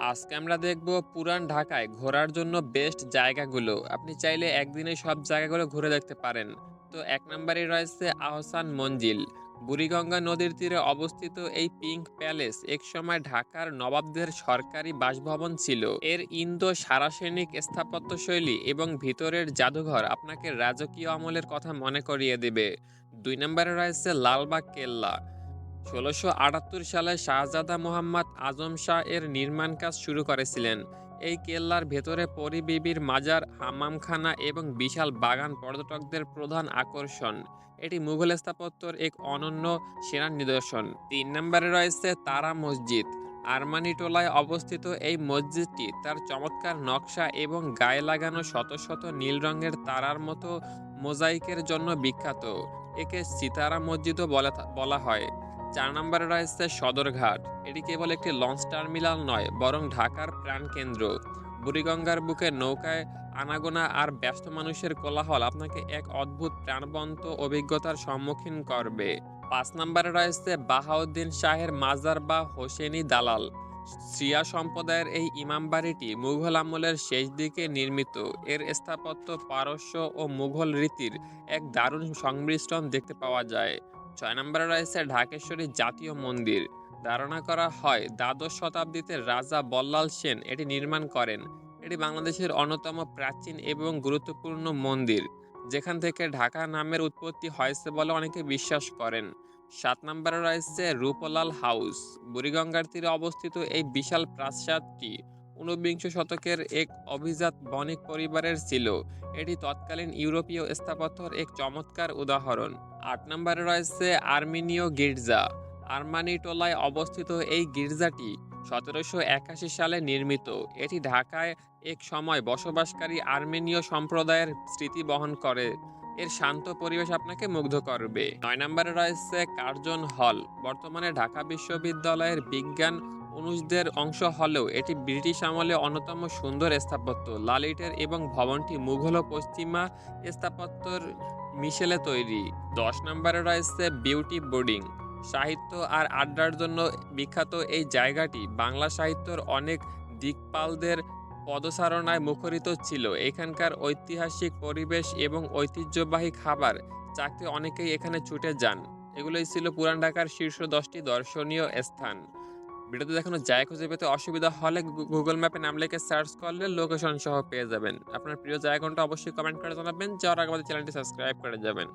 আজকে আমরা দেখব পুরান ঢাকায় ঘোরার জন্য বেস্ট জায়গাগুলো। আপনি চাইলে একদিনে সব জায়গাগুলো ঘুরে দেখতে পারেন। তো এক নম্বরে রয়েছে আহসান মঞ্জিল। বুড়িগঙ্গা নদীর তীরে অবস্থিত এই পিঙ্ক প্যালেস একসময় ঢাকার নবাবদের সরকারি বাসভবন ছিল। এর ইন্দো সারাসেনিক স্থাপত্যশৈলী এবং ভিতরের জাদুঘর আপনাকে রাজকীয় আমলের কথা মনে করিয়ে দেবে। 2 নম্বরে রয়েছে লালবাগ কেল্লা। ১৬৭৮ সালে শাহজাদা মোহাম্মদ আজম শাহ এর নির্মাণ কাজ শুরু করেছিলেন। এই কেল্লার ভেতরে পরী বিবির মাজার, হাম্মামখানা এবং বিশাল বাগান পর্যটকদের প্রধান আকর্ষণ। এটি মুঘল স্থাপত্যের এক অনন্য সেরা নিদর্শন। ৩ নম্বরে রয়েছে তারা মসজিদ। আরমানিটোলায় অবস্থিত এই মসজিদটি তার চমৎকার নকশা এবং গায়ে লাগানো শত শত নীল রঙের তারার মতো মোজাইকের জন্য বিখ্যাত। একে সিতারা মসজিদও বলা হয়। ৪ নম্বরে রয়েছে সদরঘাট। এটি কেবল একটি লঞ্চ টার্মিনাল নয়, বরং ঢাকার প্রাণকেন্দ্র। বুড়িগঙ্গার বুকে নৌকায় আনাগোনা আর ব্যস্ত মানুষের কোলাহল আপনাকে এক অদ্ভুত প্রাণবন্ত অভিজ্ঞতার সম্মুখীন করবে। ৫ নম্বরে রয়েছে বাহাউদ্দিন শাহের মাজার বা হোসেনি দালাল। শিয়া সম্প্রদায়ের এই ইমামবাড়িটি মুঘল আমলের শেষ দিকে নির্মিত। এর স্থাপত্য পারস্য ও মুঘল রীতির এক দারুণ সংমিশ্রণ দেখতে পাওয়া যায়। ৬ নম্বরে রয়েছে ঢাকেশ্বরী জাতীয় মন্দির। ধারণা করা হয় দ্বাদশ শতাব্দীতে রাজা বল্লাল সেন এটি নির্মাণ করেন। এটি বাংলাদেশের অন্যতম প্রাচীন এবং গুরুত্বপূর্ণ মন্দির, যেখান থেকে ঢাকা নামের উৎপত্তি হয়েছে বলে অনেকে বিশ্বাস করেন। ৭ নম্বরে রয়েছে রূপলাল হাউস। বুড়িগঙ্গার তীরে অবস্থিত এই বিশাল প্রাসাদটি ঊনবিংশ শতকের এক অভিজাত বণিক পরিবারের ছিল। এটি তৎকালীন ইউরোপীয় স্থাপত্যের এক চমৎকার উদাহরণ। ৮ নম্বরে রয়েছে আর্মেনীয় গির্জা। আরমানিটোলায় অবস্থিত এই গির্জাটি ১৭৮১ সালে নির্মিত। এটি ঢাকায় এক সময় বসবাসকারী আর্মেনীয় সম্প্রদায়ের স্মৃতি বহন করে। এর শান্ত পরিবেশ আপনাকে মুগ্ধ করবে। ৯ নম্বরে রয়েছে কার্জন হল। বর্তমানে ঢাকা বিশ্ববিদ্যালয়ের বিজ্ঞান অনুষদের অংশ হলেও এটি ব্রিটিশ আমলে অন্যতম সুন্দর স্থাপত্য, লাল ইটের এবং ভবনটি মুঘল ও পশ্চিমা স্থাপত্যের মিশেলে তৈরি। ১০ নম্বরে রয়েছে বিউটি বোর্ডিং। সাহিত্য আর আড্ডার জন্য বিখ্যাত এই জায়গাটি বাংলা সাহিত্যের অনেক দিকপালদের পদচারণায় মুখরিত ছিল। এখানকার ঐতিহাসিক পরিবেশ এবং ঐতিহ্যবাহী খাবার চাখতে অনেকেই এখানে ছুটে যান। এগুলোই ছিল পুরান ঢাকার শীর্ষ ১০টি দর্শনীয় স্থান। ভিডিওতে দেখানো জায়গা খুঁজে পেতে অসুবিধা হলে গুগল ম্যাপে নাম লিখে সার্চ করলে লোকেশন সহ পেয়ে যাবেন। আপনার প্রিয় জায়গাটা অবশ্যই কমেন্ট করে জানাবেন। যাওয়ার আগে আমাদের চ্যানেলটি সাবস্ক্রাইব করে যাবেন।